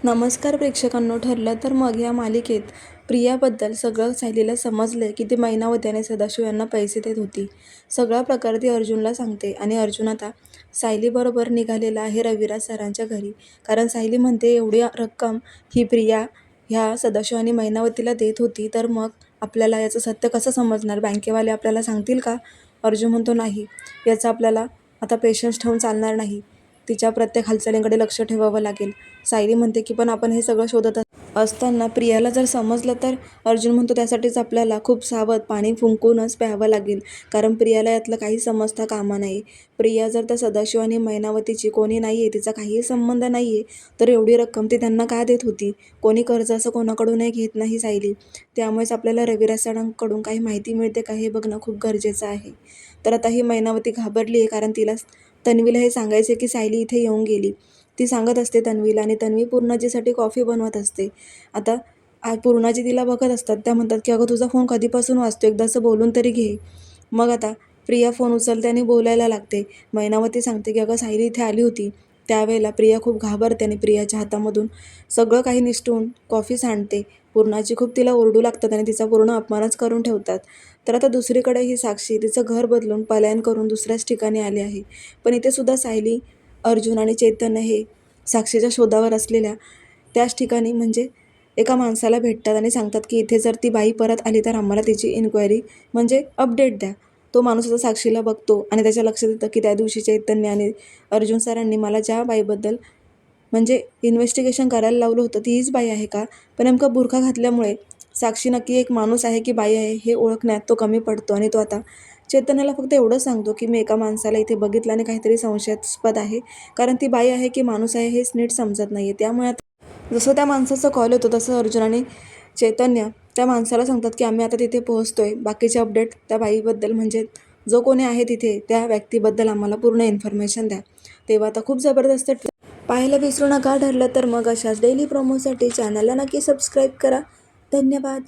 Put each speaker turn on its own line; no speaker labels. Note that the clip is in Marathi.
नमस्कार प्रेक्षकांनो. ठरलं तर मग या मालिकेत प्रियाबद्दल सगळं सायलीला समजलंय की ती मैनावती सदाशिव यांना पैसे देत होती. सगळा प्रकार ती अर्जुनला सांगते आणि अर्जुन आता सायलीबरोबर निघालेला आहे रविराज सरांच्या घरी. कारण सायली म्हणते एवढी रक्कम ही प्रिया ह्या सदाशिव आणि मैनावतीला देत होती, तर मग आपल्याला याचं सत्य कसं समजणार? बँकेवाले आपल्याला सांगतील का? अर्जुन म्हणतो नाही, याचा आपल्याला आता पेशन्स ठेवून चालणार नाही. तिच्या प्रत्येक हालचालींकडे लक्ष ठेवावं लागेल. सायली म्हणते की पण आपण हे सगळं शोधत असताना प्रियाला जर समजलं तर? अर्जुन म्हणतो त्यासाठीच आपल्याला खूप सावध पाणी फुंकूनच प्यावं लागेल, कारण प्रियाला यातलं काही समजता कामा नये. प्रिया जर त्या सदाशिव आणि मैनावतीची कोणी नाही आहे, तिचा काहीही संबंध नाही आहे, तर एवढी रक्कम ती त्यांना का देत होती? कोणी कर्ज असं कोणाकडूनही घेत नाही सायली. त्यामुळेच आपल्याला रविराज सरांकडून काही माहिती मिळते का हे बघणं खूप गरजेचं आहे. तर आता ही मैनावती घाबरली आहे, कारण तिला तन्वीला हे सांगायचे की सायली इथे येऊन गेली. ती सांगत असते तन्वीला आणि तन्वी पूर्णाजीसाठी कॉफी बनवत असते. आता पूर्णाजी तिला बघत असतात. त्या म्हणतात की अगं तुझा फोन कधीपासून वाजतो, एकदा असं बोलून तरी घे. मग आता प्रिया फोन उचलते आणि बोलायला लागते. मैनावती सांगते की अगं सायली इथे आली होती. त्यावेळेला प्रिया खूप घाबरते आणि प्रियाच्या हातामधून सगळं काही निसटून कॉफी सांडते. पूर्णाजी खूप तिला ओरडू लागतात आणि तिचा पूर्ण अपमानच करून ठेवतात. तर आता दुसरीकडे ही साक्षी तिचं घर बदलून पलायन करून दुसऱ्याच ठिकाणी आली आहे. पण इथे सुद्धा सायली, अर्जुन आणि चैतन्य हे साक्षीच्या शोधावर असलेल्या त्याच ठिकाणी म्हणजे एका माणसाला भेटतात आणि सांगतात की इथे जर ती बाई परत आली तर आम्हाला तिची इन्क्वायरी म्हणजे अपडेट द्या. तो माणूस आता साक्षीला बघतो आणि त्याच्या लक्षात येतं की त्या दिवशी चैतन्य आणि अर्जुन सरांनी मला ज्या बाईबद्दल म्हणजे इन्व्हेस्टिगेशन करायला लावलं होतं ती हीच बाई आहे का? पण नेमका बुरखा घातल्यामुळे साक्षी नक्की एक माणूस आहे की बाई आहे हे ओळखण्यात तो कमी पडतो आणि तो आता चैतन्याला फक्त एवढं सांगतो की मी एका माणसाला इथे बघितलं आणि काहीतरी संशयास्पद आहे, कारण ती बाई आहे की माणूस आहे हेच नीट समजत नाही आहे. त्यामुळे जसं त्या माणसाचा कॉल येतो तसं अर्जुन आणि चैतन्य त्या माणसाला सांगतात की आम्ही आता तिथे पोहोचतोय. बाकीचे अपडेट त्या बाईबद्दल म्हणजे जो कोणी आहे तिथे त्या व्यक्तीबद्दल आम्हाला पूर्ण इन्फॉर्मेशन द्या. तेव्हा आता खूप जबरदस्त पाहायला विसरू नका. ठरलं तर मग अशाच डेली प्रोमोसाठी चॅनलला नक्की सबस्क्राईब करा. धन्यवाद.